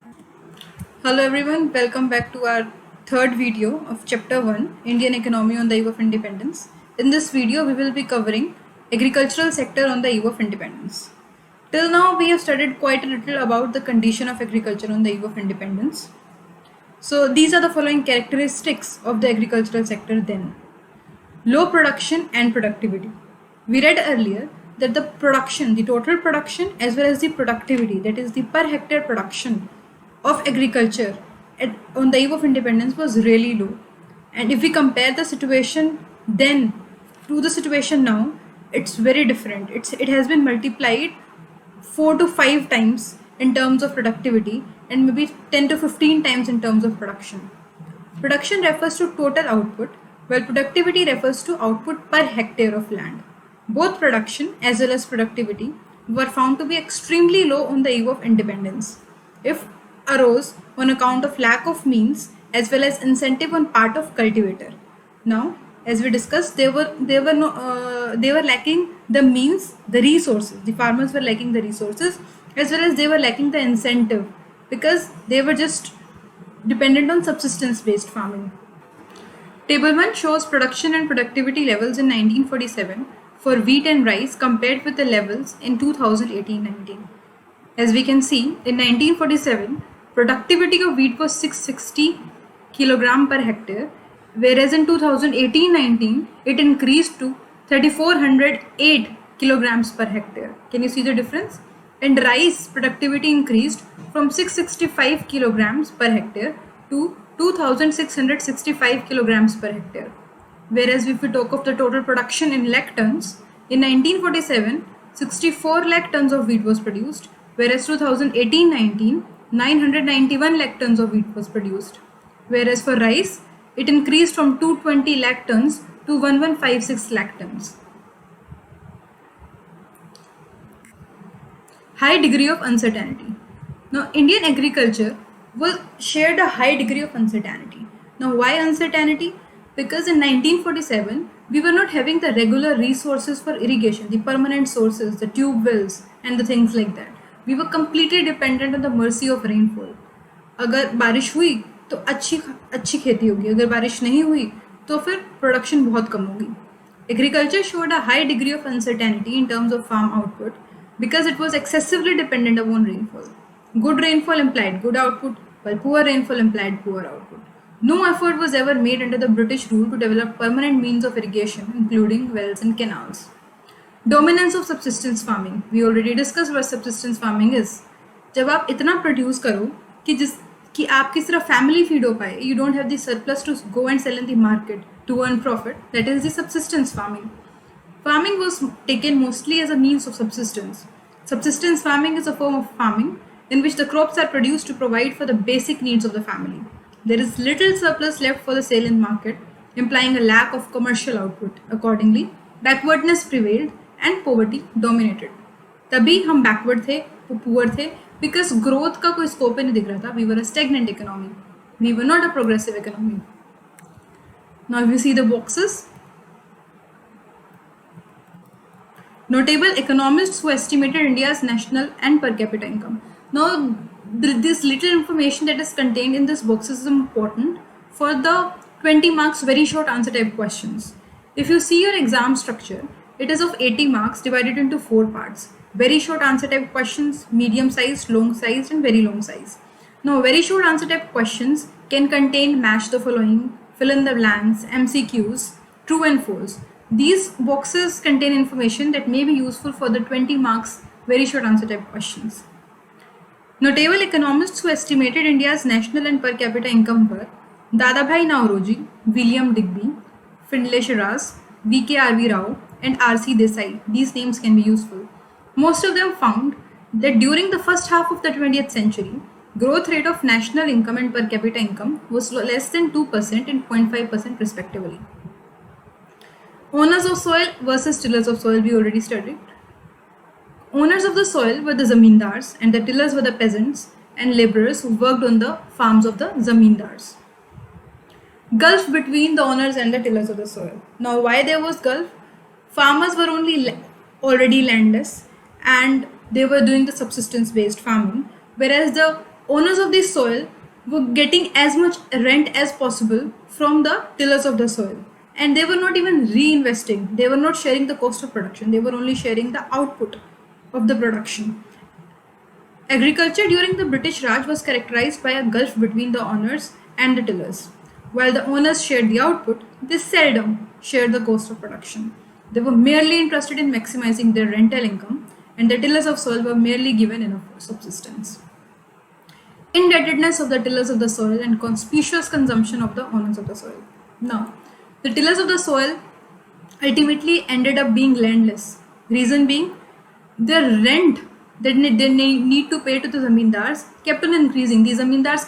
Hello everyone, welcome back to our third video of chapter 1, Indian economy on the eve of independence. In this video we will be covering agricultural sector on the eve of independence. Till now we have studied quite a little about the condition of agriculture on the eve of independence. So these are the following characteristics of the agricultural sector then. Low production and productivity. We read earlier that the production, the total production as well as the productivity, that is the per hectare production of agriculture on the eve of independence was really low. And if we compare the situation then to the situation now, it's very different. It has been multiplied 4 to 5 times in terms of productivity and maybe 10 to 15 times in terms of production. Production refers to total output, while productivity refers to output per hectare of land. Both production as well as productivity were found to be extremely low on the eve of independence. If arose on account of lack of means as well as incentive on part of cultivator. Now, as we discussed, they were lacking the means, the resources. The farmers were lacking the resources as well as they were lacking the incentive because they were just dependent on subsistence based farming. Table 1 shows production and productivity levels in 1947 for wheat and rice compared with the levels in 2018-19. As we can see, in 1947, productivity of wheat was 660 kilogram per hectare, whereas in 2018-19, it increased to 3408 kilograms per hectare. Can you see the difference? And rice productivity increased from 665 kilograms per hectare to 2665 kilograms per hectare. Whereas if we talk of the total production in lakh tons, in 1947, 64 lakh tons of wheat was produced, whereas 2018-19, 991 lakh tons of wheat was produced. Whereas for rice, it increased from 220 lakh tons to 1156 lakh tons. High degree of uncertainty. Now, Indian agriculture was shared a high degree of uncertainty. Now, why uncertainty? Because in 1947, we were not having the regular resources for irrigation, the permanent sources, the tube wells, and the things like that. We were completely dependent on the mercy of rainfall. अगर बारिश हुई तो अच्छी खेती होगी, अगर बारिश नहीं हुई तो फिर प्रोडक्शन बहुत कम होगी. Agriculture showed a high degree of uncertainty in terms of farm output because it was excessively dependent upon rainfall. Good rainfall implied good output, while poor rainfall implied poor output. No effort was ever made under the British rule to develop permanent means of irrigation, including wells and canals. Dominance of subsistence farming. We already discussed what subsistence farming is. जब आप इतना produce करो कि आपकी सिर्फ family feed हो पाए, you don't have the surplus to go and sell in the market to earn profit, that is the subsistence farming. Farming was taken mostly as a means of subsistence. Subsistence farming is a form of farming in which the crops are produced to provide for the basic needs of the family. There is little surplus left for the sale in market, implying a lack of commercial output. Accordingly, backwardness prevailed and poverty dominated. तभी हम backward थे, poor थे, because growth का कोई scope ही नहीं दिख रहा था. We were a stagnant economy. We were not a progressive economy. Now if you see the boxes, notable economists who estimated India's national and per capita income. Now, this little information that is contained in this box is important for the 20 marks very short answer type questions. If you see your exam structure, it is of 80 marks divided into 4 parts. Very short answer type questions, medium sized, long sized and very long size. Now, very short answer type questions can contain match the following, fill in the blanks, MCQs, true and false. These boxes contain information that may be useful for the 20 marks very short answer type questions. Notable economists who estimated India's national and per capita income were Dadabhai Naoroji, William Digby, Findlay Shiraz, V.K.R.V. Rao and R.C. Desai. These names can be useful. Most of them found that during the first half of the 20th century, growth rate of national income and per capita income was less than 2% and 0.5% respectively. Owners of soil versus tillers of soil, we already studied. Owners of the soil were the zamindars and the tillers were the peasants and laborers who worked on the farms of the zamindars. Gulf between the owners and the tillers of the soil. Now, why there was gulf? Farmers were already landless and they were doing the subsistence based farming, whereas the owners of the soil were getting as much rent as possible from the tillers of the soil, and they were not even reinvesting. They were not sharing the cost of production, they were only sharing the output of the production. Agriculture during the British Raj was characterized by a gulf between the owners and the tillers. While the owners shared the output, they seldom shared the cost of production. They were merely interested in maximizing their rental income, and the tillers of soil were merely given enough for subsistence. Indebtedness of the tillers of the soil and conspicuous consumption of the owners of the soil. Now, the tillers of the soil ultimately ended up being landless. Reason being, their rent that they need to pay to the zamindars kept on increasing. The zamindars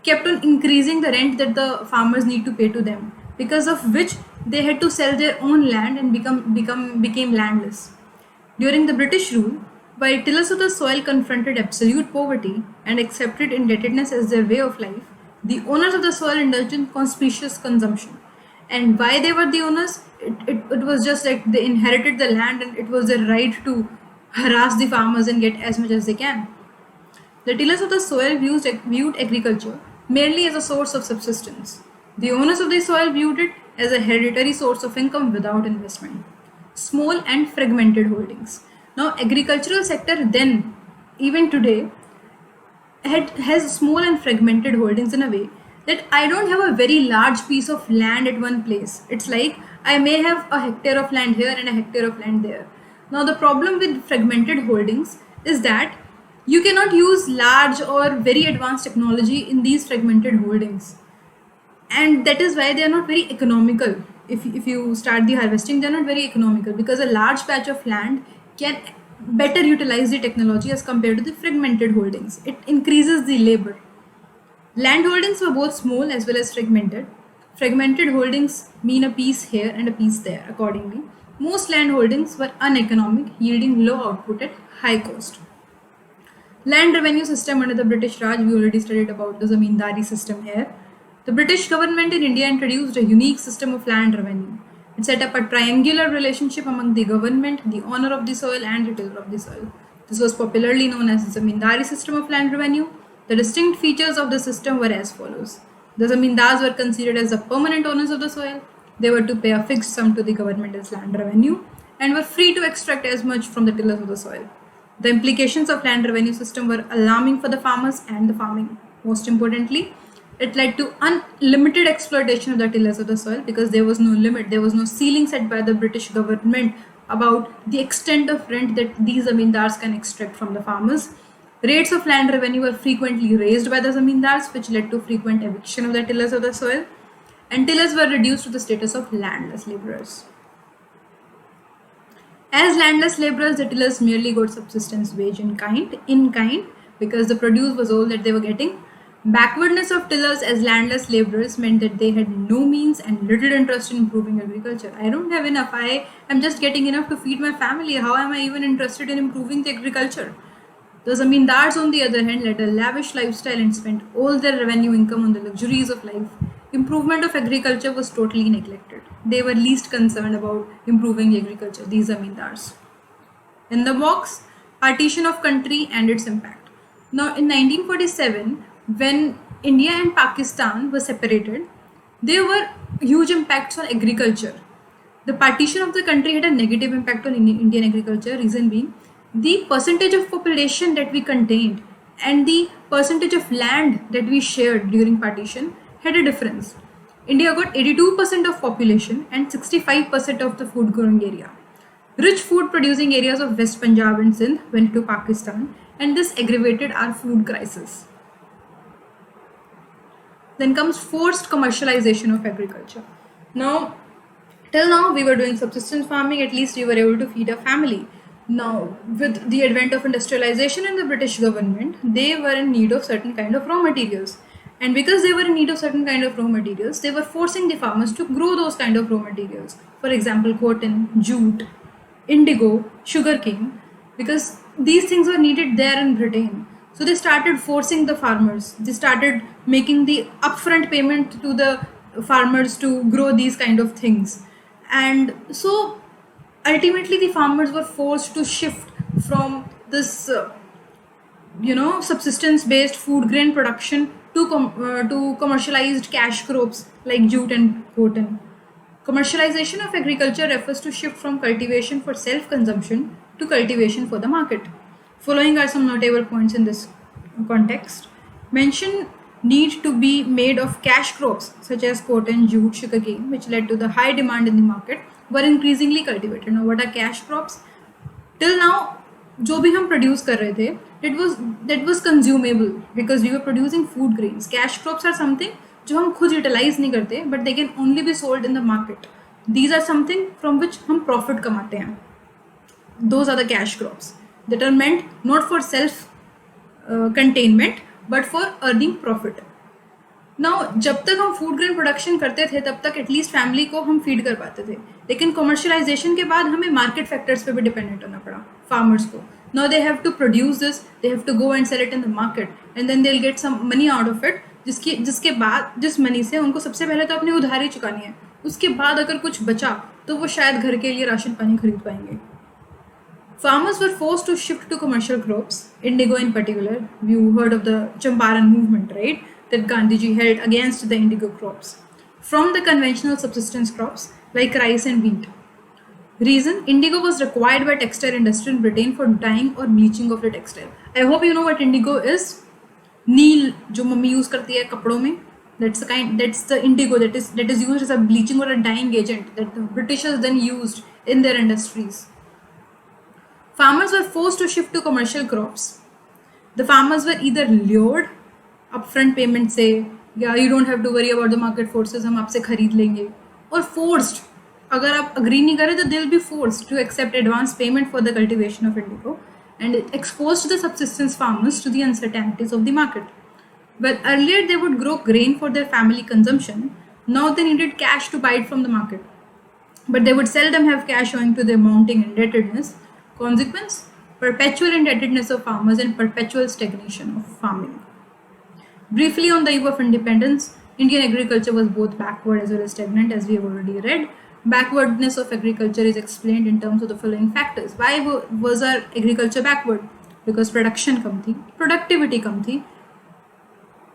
kept on increasing the rent that the farmers need to pay to them, because of which they had to sell their own land and became landless. During the British rule, while tillers of the soil confronted absolute poverty and accepted indebtedness as their way of life, the owners of the soil indulged in conspicuous consumption. And why they were the owners? It was just like they inherited the land and it was their right to harass the farmers and get as much as they can. The tillers of the soil viewed agriculture merely as a source of subsistence. The owners of the soil viewed it as a hereditary source of income without investment. Small and fragmented holdings. Now, agricultural sector then, even today, has small and fragmented holdings in a way that I don't have a very large piece of land at one place. It's like I may have a hectare of land here and a hectare of land there. Now, the problem with fragmented holdings is that you cannot use large or very advanced technology in these fragmented holdings, and that is why they are not very economical. If you start the harvesting, they're not very economical because a large patch of land can better utilize the technology as compared to the fragmented holdings. It increases the labor. Land holdings were both small as well as fragmented. Fragmented holdings mean a piece here and a piece there accordingly. Most land holdings were uneconomic, yielding low output at high cost. Land revenue system under the British Raj, we already studied about the zamindari system here. The British government in India introduced a unique system of land revenue. It set up a triangular relationship among the government, the owner of the soil, and the tiller of the soil. This was popularly known as the zamindari system of land revenue. The distinct features of the system were as follows. The zamindars were considered as the permanent owners of the soil. They were to pay a fixed sum to the government as land revenue and were free to extract as much from the tillers of the soil. The implications of land revenue system were alarming for the farmers and the farming. Most importantly, it led to unlimited exploitation of the tillers of the soil because there was no limit, there was no ceiling set by the British government about the extent of rent that these zamindars can extract from the farmers. Rates of land revenue were frequently raised by the zamindars, which led to frequent eviction of the tillers of the soil, and tillers were reduced to the status of landless laborers. As landless laborers, the tillers merely got subsistence wage in kind, because the produce was all that they were getting. Backwardness of tillers as landless laborers meant that they had no means and little interest in improving agriculture. I don't have enough. I am just getting enough to feed my family. How am I even interested in improving the agriculture? The zamindars, on the other hand, led a lavish lifestyle and spent all their revenue income on the luxuries of life. Improvement of agriculture was totally neglected. They were least concerned about improving agriculture, these zamindars. In the box, partition of country and its impact. Now, in 1947, when India and Pakistan were separated, there were huge impacts on agriculture. The partition of the country had a negative impact on Indian agriculture, reason being the percentage of population that we contained and the percentage of land that we shared during partition had a difference. India got 82% of population and 65% of the food growing area. Rich food producing areas of West Punjab and Sindh went to Pakistan, and this aggravated our food crisis. Then comes forced commercialization of agriculture. Now, till now we were doing subsistence farming, at least we were able to feed a family. Now, with the advent of industrialization in the British government, they were in need of certain kind of raw materials. And because they were in need of certain kind of raw materials, they were forcing the farmers to grow those kind of raw materials. For example, cotton, jute, indigo, sugarcane, because these things were needed there in Britain. So they started forcing the farmers. They started making the upfront payment to the farmers to grow these kind of things. And so ultimately the farmers were forced to shift from this subsistence based food grain production to commercialized cash crops like jute and cotton. Commercialization of agriculture refers to shift from cultivation for self consumption to cultivation for the market. Following are some notable points in this context. Mention need to be made of cash crops such as cotton, jute, sugarcane, which led to the high demand in the market, were increasingly cultivated. Now, what are cash crops? Till now, जो भी हम produce कर रहे थे that was consumable because we were producing food grains. Cash crops are something जो हम खुद utilise नहीं करते but they can only be sold in the market. These are something from which हम profit कमाते हैं. Those are the cash crops that are meant not for self containment but for earning profit. Now जब तक हम food grain production करते थे तब तक एटलीस्ट फैमिली को हम फीड कर पाते थे, लेकिन कमर्शलाइजेशन के बाद हमें मार्केट फैक्टर्स पे भी डिपेंडेंट होना पड़ा फार्मर्स को. Now they have to produce this, they have to go and sell it in the market and then they will get some money out of it, जिसके बाद जिस मनी से उनको सबसे पहले तो अपनी उधारी चुकानी है, उसके बाद अगर कुछ बचा तो वो शायद घर के लिए राशन पानी खरीद पाएंगे. Farmers were forced to shift to commercial crops, indigo in particular. You heard of the Champaran movement, right? That Gandhiji held against the indigo crops from the conventional subsistence crops like rice and wheat. Reason: indigo was required by textile industry in Britain for dyeing or bleaching of the textile. I hope you know what indigo is. Neil, जो mummy use करती है कपड़ों में, that's the indigo that is used as a bleaching or a dyeing agent that the Britishers then used in their industries. Farmers were forced to shift to commercial crops. The farmers were either lured upfront payment से, या you don't have to worry about the market forces, हम आपसे खरीद लेंगे, और forced, अगर आप agree नहीं करें तो they'll be forced to accept advance payment for the cultivation of indigo and it exposed the subsistence farmers to the uncertainties of the market. Well, earlier they would grow grain for their family consumption. Now they needed cash to buy it from the market, but they would seldom have cash owing to their mounting indebtedness. Consequence: perpetual indebtedness of farmers and perpetual stagnation of farming. Briefly on the eve of independence, Indian agriculture was both backward as well as stagnant, as we have already read. Backwardness of agriculture is explained in terms of the following factors. Why was our agriculture backward? Because production कम थी, productivity कम थी.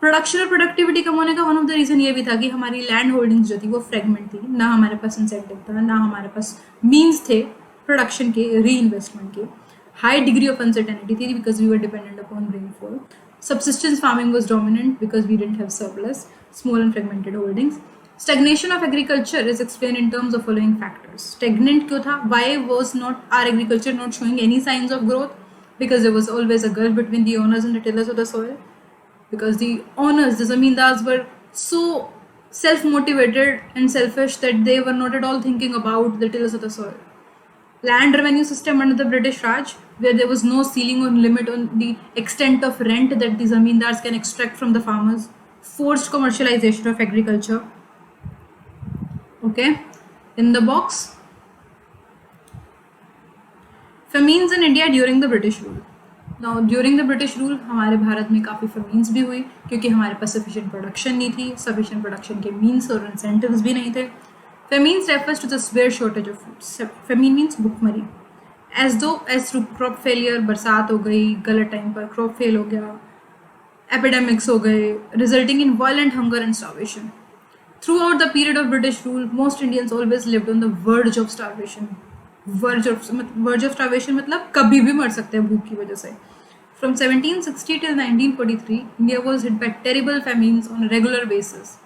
Production और productivity कम होने का one of the reason ये भी था कि हमारी लैंड होल्डिंग्स जो थी वो फ्रेगमेंट थी, ना हमारे पास इंसेंटिव था, ना हमारे पास मीन्स थे प्रोडक्शन के री इन्वेस्टमेंट के. हाई डिग्री ऑफ अनसर्टेनिटी थी because we were dependent upon rainfall. Subsistence farming was dominant because we didn't have surplus, small and fragmented holdings. Stagnation of agriculture is explained in terms of following factors. Stagnant क्यों था? Why was not our agriculture not showing any signs of growth? Because there was always a gulf between the owners and the tillers of the soil. Because the owners, the zamindars, were so self-motivated and selfish that they were not at all thinking about the tillers of the soil. Land revenue system under the British Raj, where there was no ceiling or limit on the extent of rent that the zamindars can extract from the farmers. Forced commercialization of agriculture. Okay, in the box. Famines in India during the British rule. Now during the British rule हमारे भारत में काफ़ी famines भी हुई क्योंकि हमारे पास sufficient production नहीं थी, sufficient production के means और incentives भी नहीं थे. Famines refers to the severe shortage of food. Famine means भुखमरी. As through crop failure, बरसात हो गई, गलत टाइम पर crop fail हो गया, epidemics हो गए, resulting in violent hunger and starvation. Throughout the period of British rule, most Indians always lived on the verge of starvation. Verge of starvation मतलब कभी भी मर सकते हैं भूख की वजह से. From 1760 till 1943, India was hit by terrible famines on a regular basis.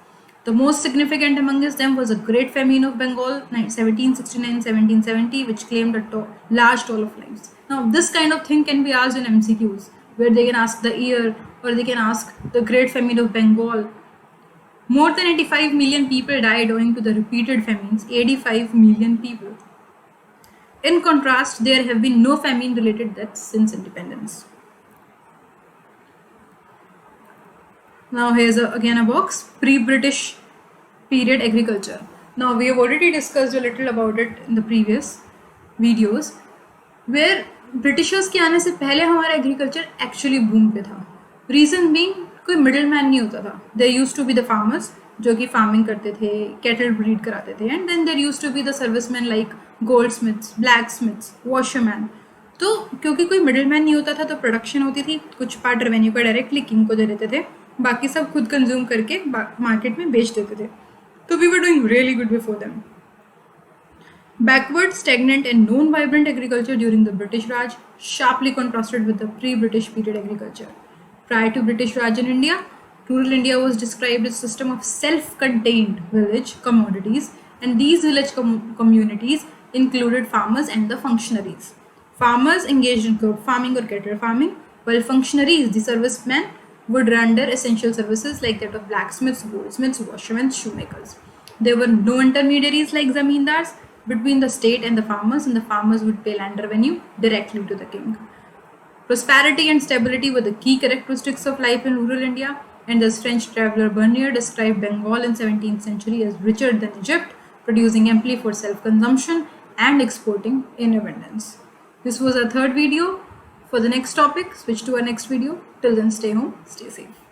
The most significant amongst them was a Great Famine of Bengal, 1769-1770, which claimed a large toll of lives. Now, this kind of thing can be asked in MCQs, where they can ask the year or they can ask the Great Famine of Bengal. More than 85 million people died owing to the repeated famines. 85 million people. In contrast, there have been no famine-related deaths since independence. Now here's again a box, pre-British period agriculture. Now we have already discussed a little about it in the previous videos, where Britishers के आने से पहले हमारा agriculture actually boom पे था. Reason being कोई middleman नहीं होता था. There used to be the farmers जो कि farming करते थे, cattle breed कराते थे, and then there used to be the servicemen like goldsmiths, blacksmiths, washermen. तो क्योंकि कोई मिडिल मैन नहीं होता था तो प्रोडक्शन होती थी, कुछ पार्ट रेवेन्यू का डायरेक्टली किंग को दे देते थे, बाकी सब खुद कंज्यूम करके मार्केट में बेच देते थे. तो we were doing really good before them. Backward, stagnant and non-vibrant agriculture during the British Raj sharply contrasted with the pre-British period agriculture. Prior to British Raj in India, rural India was described as a system of self-contained village communities, and these village communities included farmers and the functionaries. Farmers engaged in crop farming or cattle farming, while functionaries, the servicemen, would render essential services like that of blacksmiths, goldsmiths, washermen, shoemakers. There were no intermediaries like zamindars between the state and the farmers would pay land revenue directly to the king. Prosperity and stability were the key characteristics of life in rural India, and thus French traveler Bernier described Bengal in 17th century as richer than Egypt, producing amply for self-consumption and exporting in abundance. This was our third video. For the next topic, switch to our next video. Till then, stay home, stay safe.